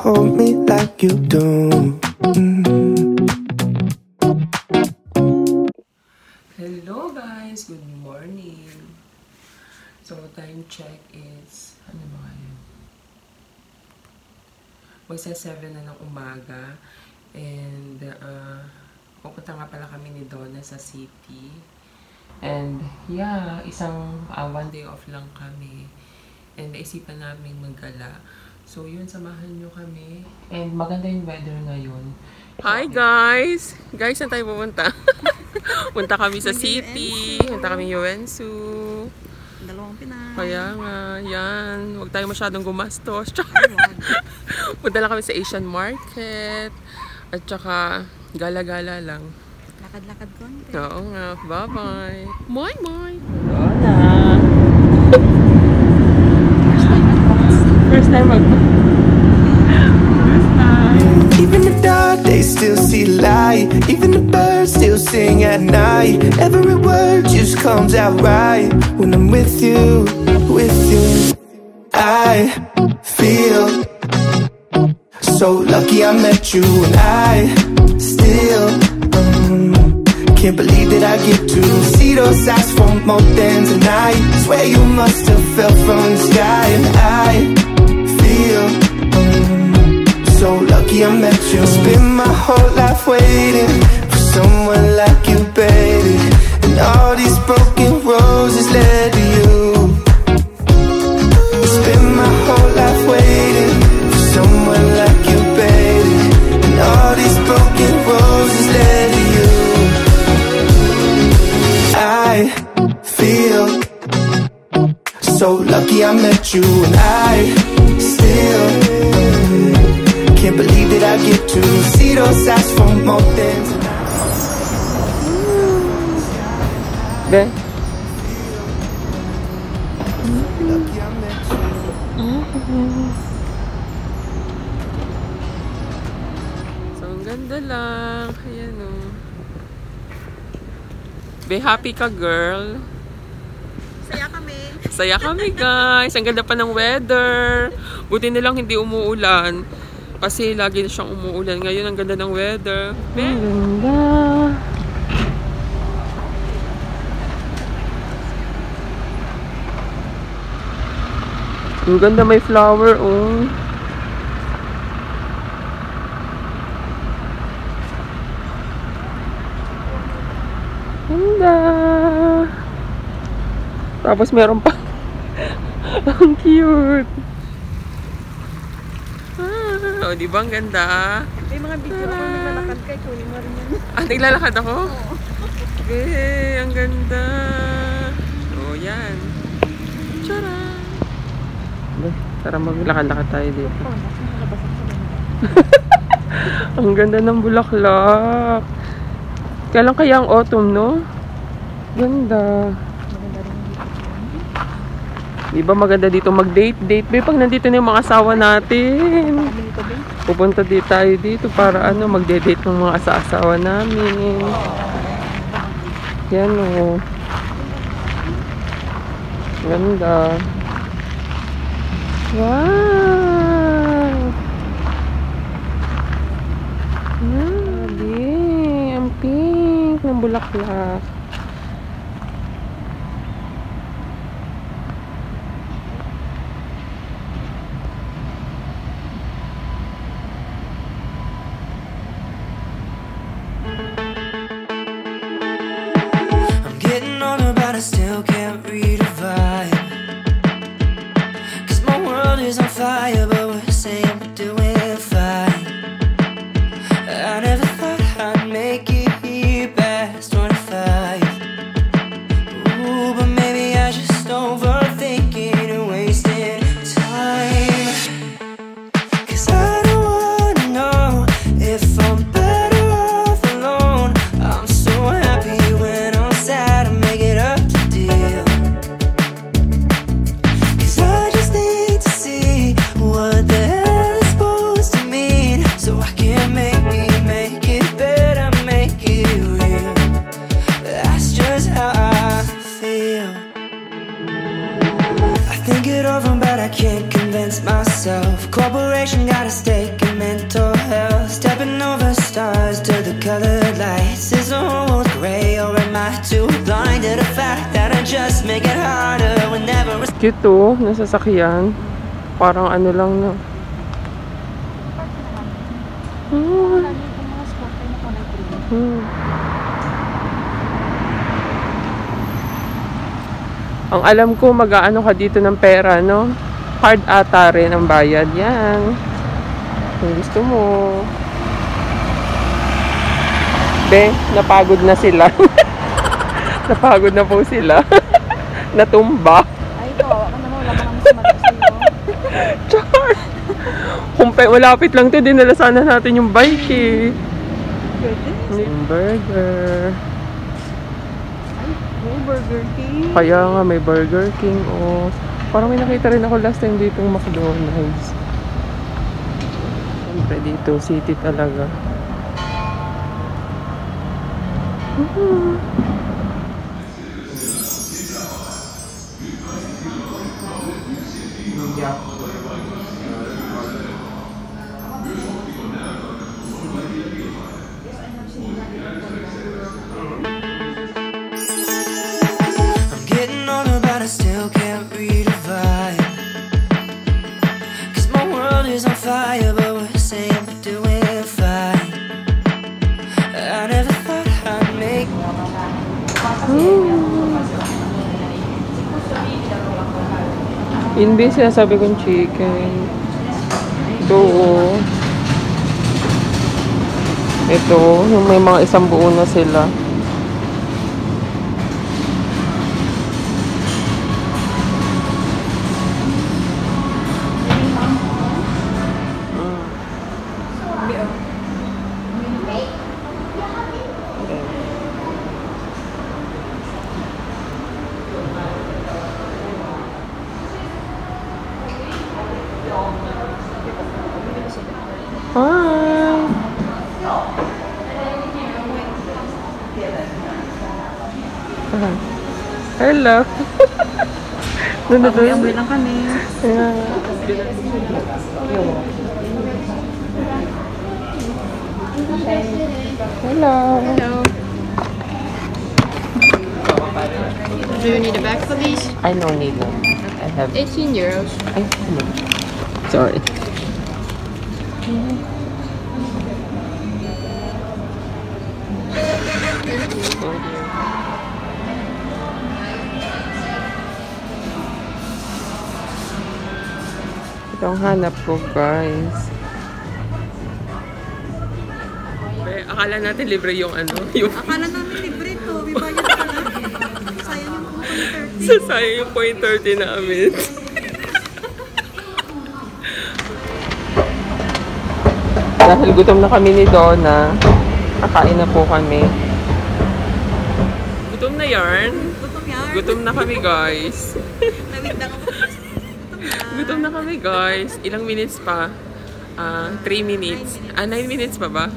hold me like you do. Hello guys, good morning. So time check is ano ba yun? Magsa 7 na ng umaga and pupunta nga pala kami ni Donna sa city. And yeah, isang one day off lang kami. And naisipan namin maggala. So yun, samahan nyo kami. And maganda yung weather ngayon. Hi guys! Guys, saan tayo pupunta? Punta kami sa city. Punta kami UNSU. Dalawang Pinay. Kaya nga, yan. Huwag tayo masyadong gumastos. Punta lang kami sa Asian Market. At saka, gala-gala lang. Lakad-lakad konti. Oo nga. Bye-bye. Bye-bye. First time mag Even the dark days still see light. Even the birds still sing at night. Every word just comes out right when I'm with you, with you. I feel so lucky I met you, and I still can't believe that I get to see those eyes for more than tonight. Swear you must have fell from the sky, and I feel so lucky I met you. Spend my whole life waiting for someone like you, baby. And all these broken roses led to you. Spend my whole life waiting for someone like you, baby. And all these broken roses led to you. I feel so lucky I met you, and I still can't believe that I get to see those eyes for more than tonight. Ben? Lucky I met you. So, ang ganda lang. Ayan o. Be happy ka, girl. Saya kami. Saya kami, guys. Ang ganda pa ng weather. Buti nilang hindi umuulan. Kasi lagi na siyang umuulan. Ngayon, ang ganda ng weather. Ang ganda. Ang ganda, may flower, oh. Ganda. Tapos meron pa. Ang cute. O, di ba ang ganda? May mga video ako naglalakad kay kunin mo rin yan. Ah, naglalakad ako? Oo. Okay, ang ganda. O, yan. Tara! Tara, maglakad-lakad tayo dito. Ang ganda ng bulaklak. Kailan kaya ang autumn, no? Ganda. Di ba maganda dito mag-date-date? Pag nandito na yung mga asawa natin. Pupunta tayo dito para mag-date ng mga asawa namin. Yan o. Ganda. Wow! Grabe. Ang pink ng bulaklak. I still can't read a vibe, 'cause my world is on fire, but we're saying we're doing fine. I never thought I'd make it here past 25. colored lights? Is the whole world gray, or am I too blind to the fact that I just make it harder whenever it's Cute to, nasasakyan. Parang ano lang no. Ang alam ko, mag-aano ka dito ng pera, no? Card ata rin ang bayad. Yan. Kung gusto mo. Be, napagod na sila. Napagod na po sila. Natumba. Ay, kawawa ka naman. Wala ka naman sumagot sa'yo. Char! Kung malapit lang to, dinala sana natin yung bike eh. Pwede. Burger. Ay, may Burger King. Kaya nga, may Burger King. Oh. Parang may nakita rin ako last time dito ng McDonald's. Siyempre dito, city talaga. I'm getting older, but I still can't read a vibe. 'Cause my world is on fire, but we're saying we're doing fine. I never thought I'd make Yun ba yung sinasabi kong chicken? Ito oh. Ito, yung may mga isang buo na sila. Hi! Hello! Amoy lang kami. Yeah. Hello! Hello. Do you need a bag for these? I don't need them. I have... 18 euros. Sorry. Ito ang hanap ko, guys. Akala natin libre yung ano, yung... Akala namin libre to. May bayad ka na. Sayang yung point 30. Sasaya yung point 30 namin. Dahil gutom na kami ni Donna, kakain na po kami. Gutom na yarn. Gutom yan. Gutom na kami, guys. Nawid na ako. Gutom na kami, guys. Ilang minutes pa? 3 minutes. 9 minutes pa ba?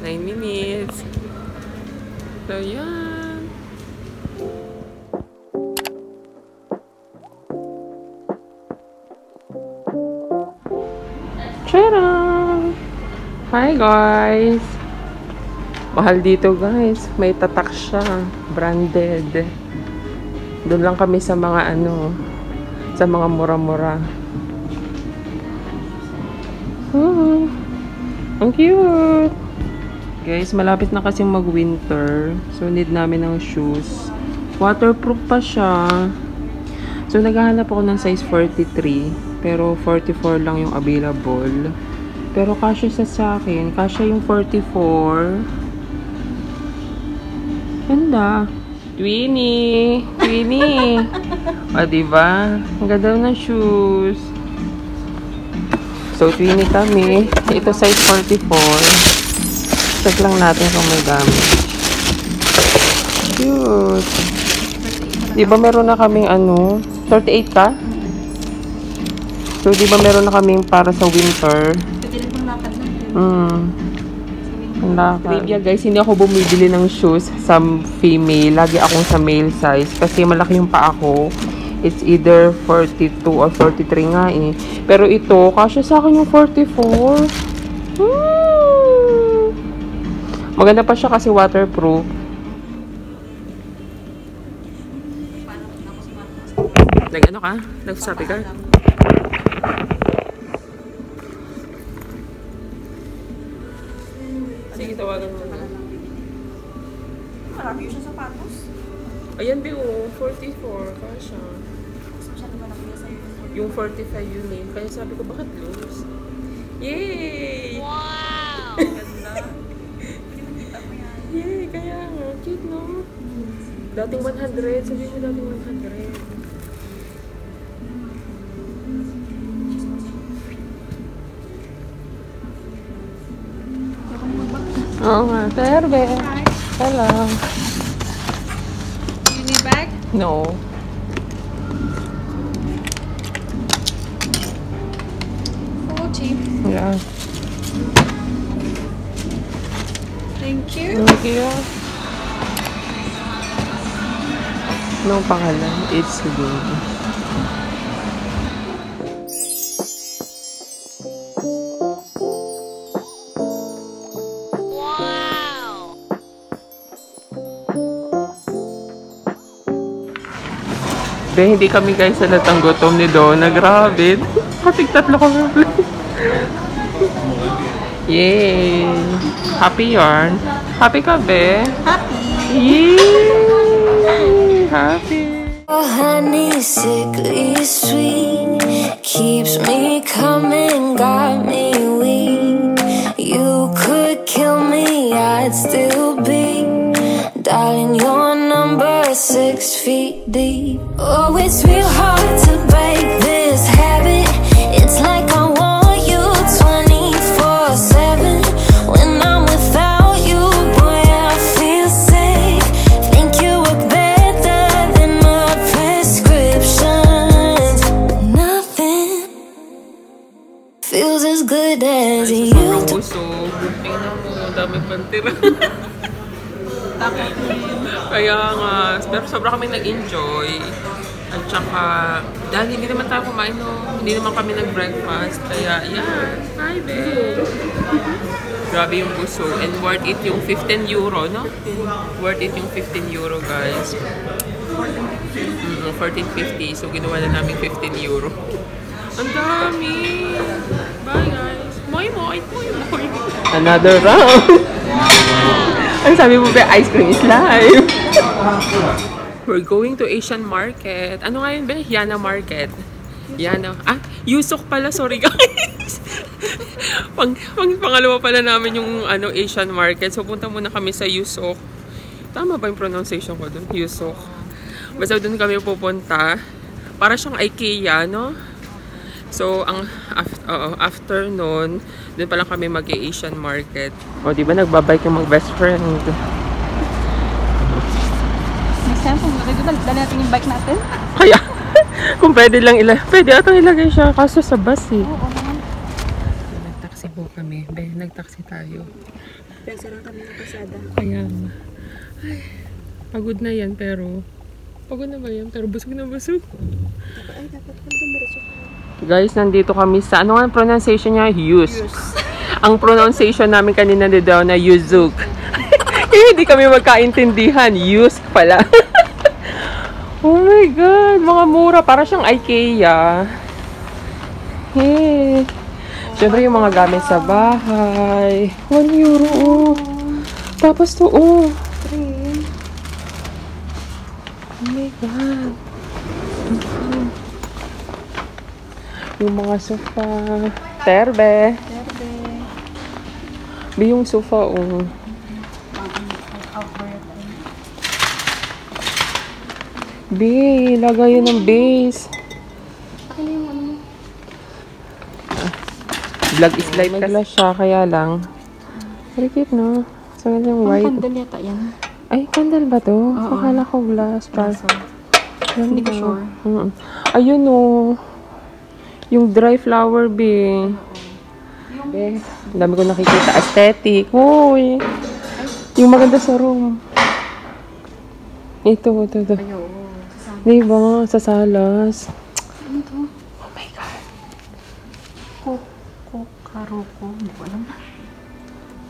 9 minutes. So, yan. Tcharam! Hi, guys! Mahal dito, guys. May tatak siya. Branded. Doon lang kami sa mga ano, sa mga mura-mura. Oh, ang cute! Guys, malapit na kasing mag-winter. So, need namin ng shoes. Waterproof pa siya. So, naghahanap ako ng size 43. Pero, 44 lang yung available. Pero, kasya sa akin. Kasya yung 44. Ganda. Twinnie! Twinnie! O, diba? Ang ganda ng shoes. So, Twinnie kami. Ito, size 44. Check lang natin kung may damage. Cute. Diba meron na kaming ano? 38 ka? So, diba meron na kaming para sa winter? Pwede rin pang lakad natin. Ang lakad. Trivia guys, hindi ako bumibili ng shoes sa female. Lagi akong sa male size. Kasi malaki yung paa ko. It's either 42 or 43 nga eh. Pero ito, kasya sa akin yung 44. Maganda pa siya kasi waterproof. Nag-ano ka? Nagsabi ka? Sige, tawagan mo na. Marami yung sapatos. Ayan, Bill. 44. Kasha. Masyado malaki na sa'yo. Yung 45 yun eh. Kaya sabi ko, bakit loose? Yay! Wow! Ganda. Kita mo yan. Yay! Kaya nga. Cute, no? Dating 100. Sabi mo dating 100. Oo nga. Terbe. Hello. You need bag? No. Oh, cheap. Yeah. Thank you. Thank you. No pangalan. It's good. Be, hindi kami guys sa latang gutom ni Donna. Grabe. Katig tatlo kami. Yay! Happy yarn. Happy ka, be? Happy. Yay! Happy. Your honey, sickly sweet, keeps me coming, got me weak. You could kill me, I'd still be dialing your number 6 feet deep. Oh, it's real hard to break this habit. It's like I want you 24/7. When I'm without you, boy, I feel sick. Think you work better than my prescriptions. Nothing feels as good as you do. Busog. Tingnan mo, dami pang tira. Kaya nga, pero sobra kami nag-enjoy. At saka, dahil hindi naman tayo kumain, no? Hindi naman kami nag-breakfast. Kaya, yeah. Hi, babe. Grabe yung busog. And worth it yung 15 euro, no? Worth it yung 15 euro, guys. 14.50. So, ginawa na namin 15 euro. Ang dami! Bye, guys. Moy, moy, moy, moy. Another round! Ang sabi mo ba, ice cream is live. We're going to Asian Market. Ano nga yun ba? Yana Market. Yana. Ah, Yusok pala. Sorry guys. Pangalawa pala namin yung Asian Market. So punta muna kami sa Yusok. Tama ba yung pronunciation ko dun? Yusok. Basta dun kami pupunta. Para siyang IKEA, no? So, ang after nun, dun pa lang kami mag-Asian Market. O, di ba nagbabike yung mga best friend? Next time, kung dali natin yung bike natin. Kaya, kung pwede lang pwede atang ilagay siya, kaso sa bus eh. Oo naman. Nag-taxi po kami. Nag-taxi tayo. Pero sarang kami ng pasada. Kaya, ay, pagod na yan, pero, pagod na ba yan? Pero busog na busog. Ay, dapat kung dumiretso ka. Guys, nandito kami sa, ano nga ang pronunciation niya? Yus. Ang pronunciation namin kanina dito na Yuzuk. Kaya hindi kami magkaintindihan. Yus pala. Oh my God. Mga mura. Para siyang IKEA. Hey. Siyempre yung mga gamit sa bahay. 1 euro. Oh. Tapos to, oh. 3. Oh my God. Yung mga sofa. Terbe. Terbe. Bi yung sofa, oh. Bi, lagay yun ng base. Akin na yung ano mo. Vlog is live pala siya, kaya lang. Very cute, no? So, yung white. Candle yata yan. Ay, candle ba to? Akala ko glass. Hindi ko sure. Ayun, oh. Yung dry flower, be. Be, ang dami ko nakikita. Aesthetic. Uy. Yung maganda sa room. Ito. Ayaw. Diba? Sa salas. Ano to? Oh my God. Kokaroko. Hindi ko alam.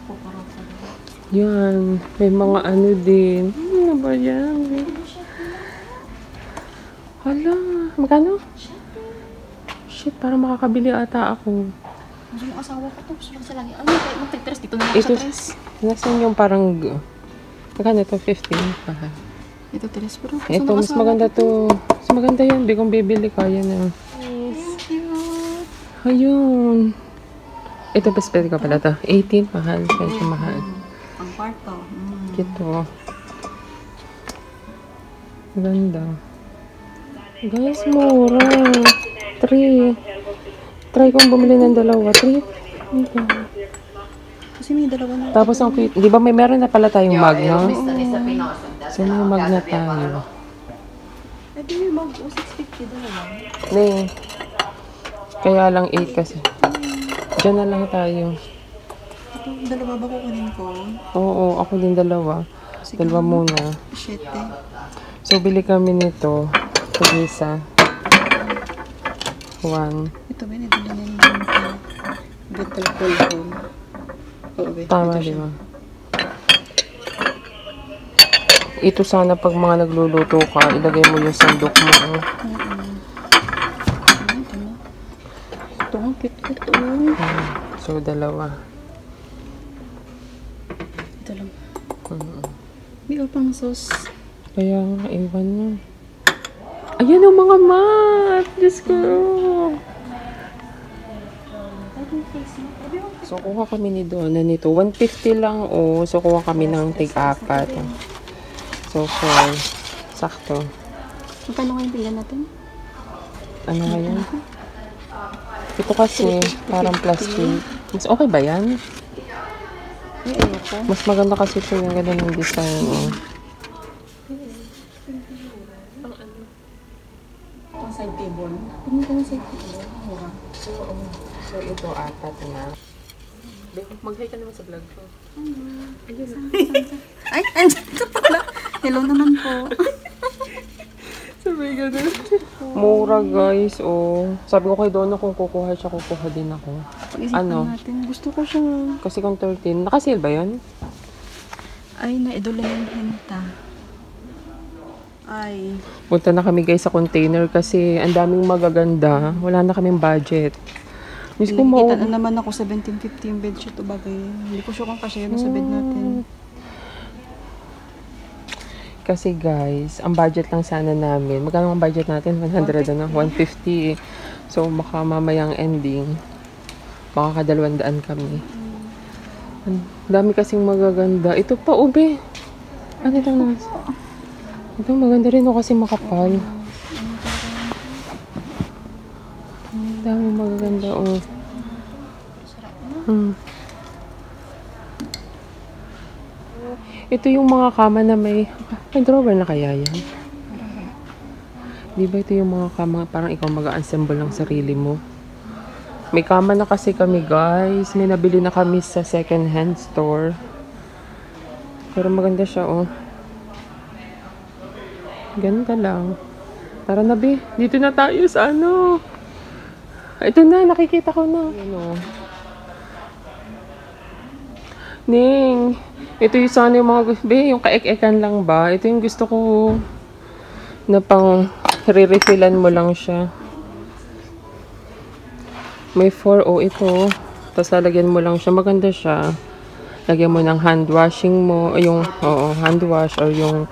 Kokaroko. Yan. May mga ano din. Ano ba yan? Hala. Magkano? Shit, parang makakabili ata ako. Gusto mo asawa ko to. Gusto lang sa lagi. Ano, kaya magtag-tres dito na ako Ito, sa tres. nasan yung parang... Magkano ito? 15. Ito, tres. Pero gusto Ito, ng mas asawa maganda ko to. Mas maganda yan. Di kong bibili. Kaya na. Thank you. Ayun. Ito, best pwede ka pala to. 18. Mahal. Medyo mahal. Ang kwarto. Ito. Ganda. Guys, mura. 3. Try kong bumili ng dalawa. 3. Kasi may dalawa na. Tapos ang cute. Di ba may meron na pala tayong mug, no? So, may mug na tayo. Ito yung mag-650 dalawa. Nee. Kaya lang 8 kasi. Diyan na lang tayo. Ito, dalawa ba kukunin ko? Oo, ako din dalawa. Sige. Dalawa muna. Shit eh. So, bili kami nito. Tig-isa. 1. Ito ba, ito na yung bottle ko. Oo, wait. Tama, di ba? Ito sana pag mga nagluluto ka, ilagay mo yung sandok mo. Oh. Ito, ang cute ko. So, dalawa. Ito lang. May pang sauce. Kaya nga, iwan mo. Ayan ang mga mat! Diyos ko! So, kuha kami ni Donna nito. 150 lang, oh. So, kuha kami ng tig-apat. So, 4. Sakto. Magkano nga yung pila natin? Ano nga yan? Ito kasi, parang plastic. Mas okay ba yan? Ay, ayoko. Mas maganda kasi ito yung ganda ng design. Oh. Ang side table. Ano ka ng side table? So, ito apat na. Mag-hi ka naman sa vlog ko. Ay, andyan ka pala. Hello naman po. Sabi ganun. Mura guys, oh. Sabi ko kay Donna kung kukuha siya, kukuha din ako. Pag-isipan Ano? natin. Gusto ko siya. Kasi kung 13, naka-sale ba yun? Ay, naidula yung hinta. Ay. Punta na kami guys sa container kasi ang daming magaganda. Wala na kaming budget. Miss ko mo. Nakikita na naman ako 1750 yung bedsheet o bagay. Hindi ko sure kung kasya yun sa bed natin. Kasi guys, ang budget lang sana namin. Magkano ang budget natin? 100 ano? 150. So, baka mamayang ending. Baka ka-200 kami. Ang dami kasing magaganda. Ito pa, ube. Ano ito na? Ito, maganda rin o kasi makapal. Ang dami magaganda, oh. Ito yung mga kama na may drawer na kaya yan? Di ba ito yung mga kama parang ikaw mag-assemble ng sarili mo? May kama na kasi kami guys. May nabili na kami sa second hand store. Pero maganda siya oh. Ganda lang. Tara na be. Dito na tayo sa ano. Ito na. Nakikita ko na. Ano. Ning. Ito yung sana yung mga be, yung kaek-ekan lang ba? Ito yung gusto ko na pang re-refillan mo lang siya. May 4 o ito. Tapos lalagyan mo lang siya. Maganda siya. Lagyan mo ng hand washing mo. Yung, hand wash or yung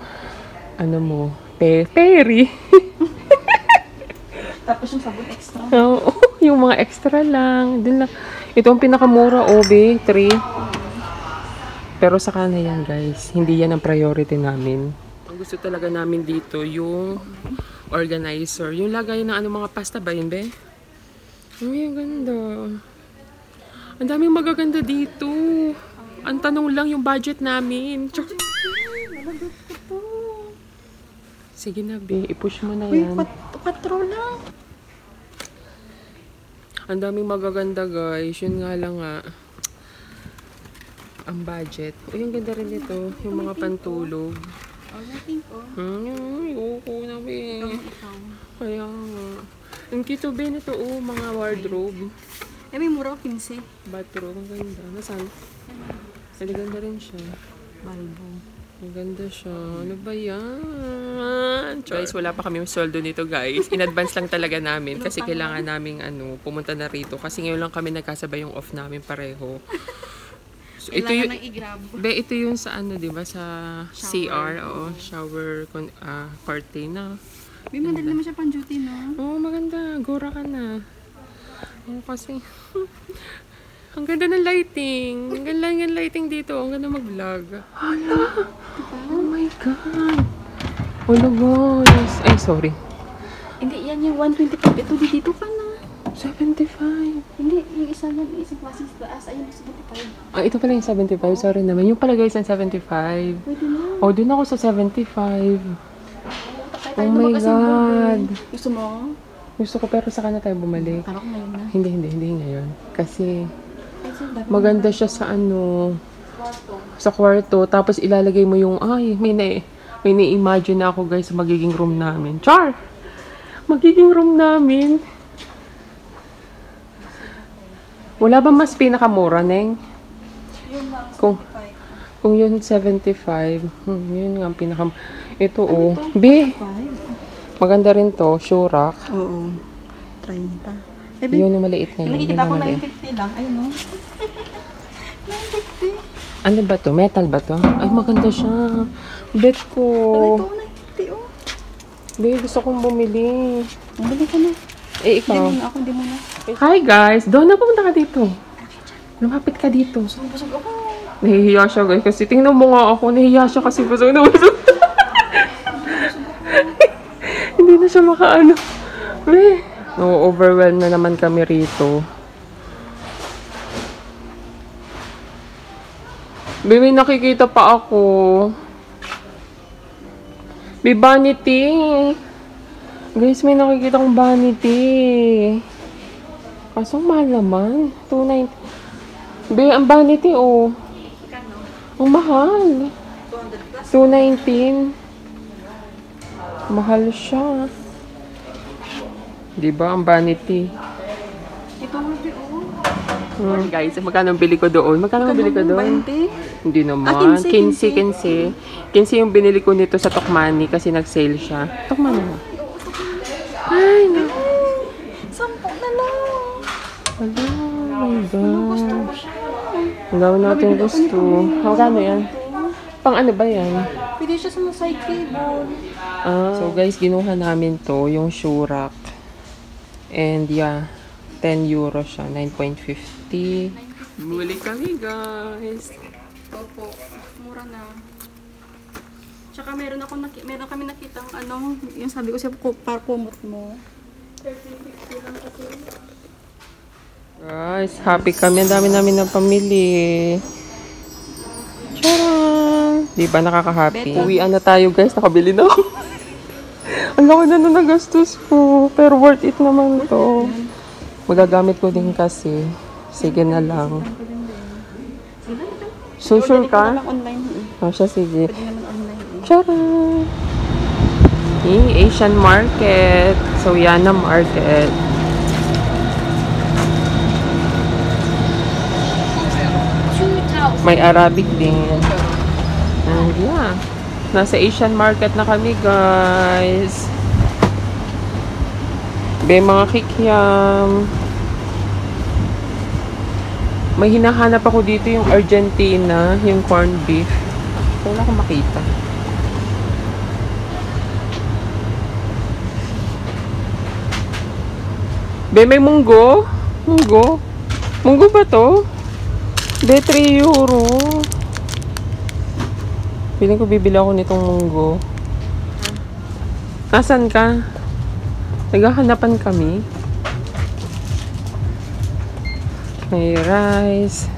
ano mo, peri. Tapos yung sabon extra. Oo, yung mga extra lang. Din lang. Ito ang pinakamura, Obe, 3. Pero saka na yan, guys. Hindi yan ang priority namin. Ang gusto talaga namin dito, yung organizer. Yung lagay ng ano, mga pasta ba yun, be? Ay, ang ganda. Ang daming magaganda dito. Ang tanong lang yung budget namin. Sige na, be. I-push mo na Uy, yan. 4 lang. Ang daming magaganda, guys. Yun nga lang nga. Ang budget. O, yung ganda rin ito. Yung mga pantulog. Pink oh. Ayoko na, be. Kaya nga. Ang cute, be, nito, mga wardrobe. Eh, may mura 15. Bathroom. Ang ganda. Nasaan? Ganda rin siya. Balbo. Maganda siya. Ano ba yan? Guys, wala pa kami yung sweldo nito, guys. In advance lang talaga namin kasi kailangan namin pumunta na rito. Kasi ngayon lang kami nagkasabay yung off namin pareho. So, ito yung ito yung sa di ba sa CR, shower curtain na. May madali naman siya pang duty, no? Oo, maganda. Gora ka na. Kasi ang ganda ng lighting. Ang ganda ng lighting dito. Ang ganda mag-vlog. Hala! Oh my God! Hello guys! Ay, sorry. Hindi, yan yung 125. Ito, dito ka na. 75. Hindi, yung isa yan, yung isang klase sa taas. Ayun, 75. Ah, ito pala yung 75. Sorry naman. Yung pala guys, ang 75. Pwede na. Oh, dun ako sa 75. Oh my God! Gusto mo? Gusto ko pero saka na tayo bumalik. Parang ngayon na. Hindi ngayon. Kasi maganda siya sa sa kwarto. Tapos ilalagay mo yung, may na-imagine na ako guys sa magiging room namin. Char! Magiging room namin. Wala ba mas pinakamura, Neng? Kung yun 75, yun nga ang ito B. Maganda rin to, Shurak. Oo. 30. Yun yung maliit na yun. Nakikita ko 950 lang. Ayun, no? 950. Ano ba to? Metal ba to? Ay, maganda siya. Bet ko. Ito, 950, oh. Be, gusto kong bumili. Bumili ka na. Eh, ikaw. Hindi mo na. Hi, guys. Donna, pumunta ka dito. Lumapit ka dito. Busog ako. Nahihiya siya, guys. Kasi tingnan mo nga ako. Nahihiya siya kasi busog na busog. Hindi na siya makaano. Be, overwhelmed na naman kami rito. Be, may nakikita pa ako. Be, vanity. Guys, may nakikita akong vanity. Kasong mahal naman. 290. Be, ang vanity, oh. Ang mahal. 219. Mahal siya. Diba, ang vanity. Ito nga, Guys, magkano ang bili ko doon? Magkano ang bili ko doon? 20? Hindi naman. 15. 15 yung binili ko nito sa Tokmani kasi nag-sale siya. Tokmani mo. Ay, no. 10 na lang. Hello, oh my God. Gusto ko siya. Ang gawin natin gusto. Magkano yan? Pang ano ba yan? Pwede siya sa side cable. So guys, ginuha namin to, yung Shurak. And yeah, 10 euro siya, 9.50. Muli kami guys. Opo, mura na. Tsaka meron kami nakitang yung sabi ko siya kumot mo. 30-50 lang kasi. Guys, happy kami. Ang dami namin na pamili. Tcharam! Di ba nakaka-happy? Uwian na tayo guys. Nakabili na ako. Ang laki na nagastos ko. Pero worth it naman to. Magagamit ko din kasi. Sige na lang. So, sure ka? Online. Oh, siya, sige. Pwede naman online. Tcharam! Asian market. So, Yana market. May Arabic din. And yeah. Nasa Asian market na kami, guys. Be, mga kikiam. May hinahanap ako dito yung Argentina, yung corned beef. Wala akong makita. Be, may munggo. Munggo. Munggo ba to? Be, 3 euro. Piling ko bibili ako nitong munggo. Nasaan ka? Naghahanapan kami. May rice.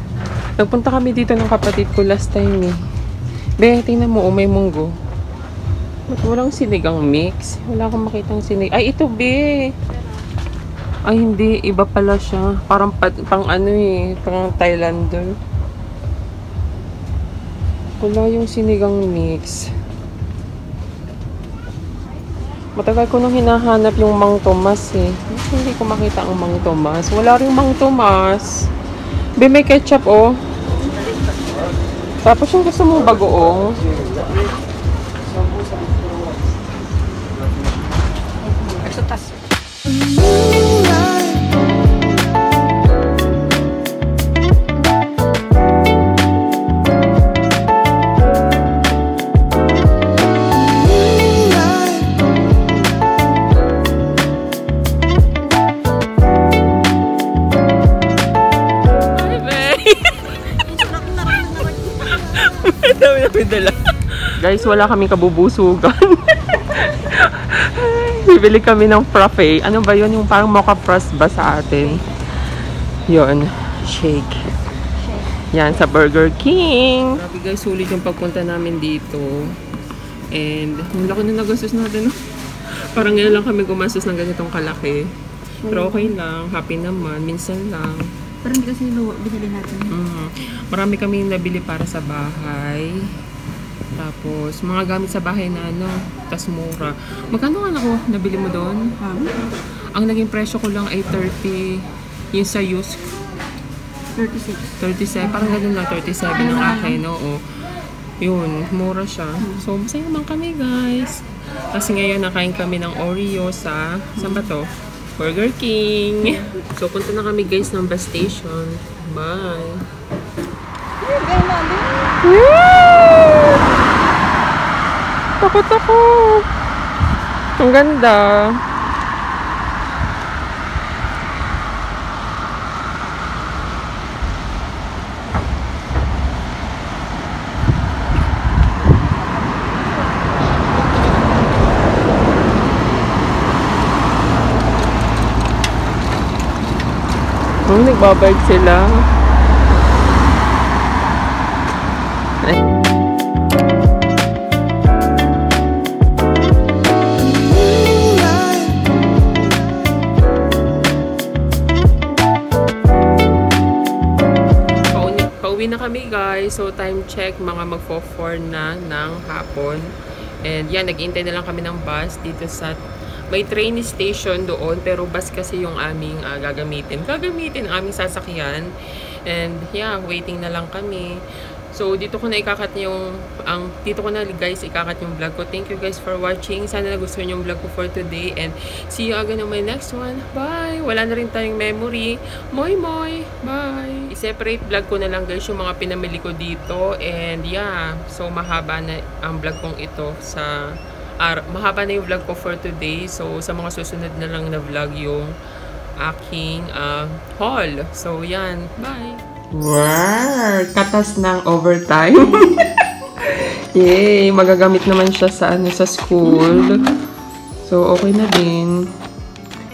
Nagpunta kami dito ng kapatid ko last time eh. Be, tingnan mo, may munggo. Ba't walang sinigang mix? Wala akong makitang sinig. Ay, ito, be. Ay, hindi. Iba pala siya. Parang pang ano eh. Pang Thailander. Wala yung sinigang mix. Matagal ko nung hinahanap yung Mang Tomas eh. Hindi ko makita ang Mang Tomas. Wala rin Mang Tomas. Be, may ketchup oh. Tapos yung gusto mong bagoong. Exotas. Guys, wala kaming kabubusugan. Bibili kami ng frappe. Ano ba yun? Yung parang mocha frost ba sa atin? Yun. Shake. Yan, sa Burger King. Grabe guys, sulit yung pagpunta namin dito. And, yung laki na nagastos natin. Parang ngayon lang kami gumastos ng ganitong kalaki. Pero okay lang. Happy naman. Minsan lang. Pero hindi kasi binili natin. Marami kami nabili para sa bahay. Tapos, mga gamit sa bahay na ano, tas mura. Magkano nga ako nabili mo doon? Ang naging presyo ko lang ay 30. Yung sa used 37. Parang ganun lang, 37 ng akin, oo. Yun, mura siya. So, masaya naman kami, guys. Kasi ngayon, nakain kami ng Oreo sa, saan ba to? Burger King. So, punta na kami, guys, ng bus station. Bye! Takot ako! Ang ganda! Nagbabike sila. Pauwi na kami guys. So time check, mga magfo-4 na ng hapon. And yan, nag-iintay na lang kami ng bus dito sa may train station doon, pero bus kasi yung aming gagamitin ang aming sasakyan. And yeah, waiting na lang kami. So dito ko na ikakat dito ko na guys ikakat yung vlog ko. Thank you guys for watching. Sana nagustuhan yung vlog ko for today, and see you again on my next one. Bye. Wala na rin tayong memory. Moy moy. Bye. I-separate vlog ko na lang guys yung mga pinamili ko dito. And yeah, so mahaba na ang vlog kong ito mahaba na yung vlog ko for today. So sa mga susunod na lang na vlog yung aking haul. So yan, bye. Wow, katas ng overtime. Yay, magagamit naman siya sa sa school. So okay na din.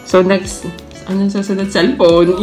So next, ano susunod? Cellphone.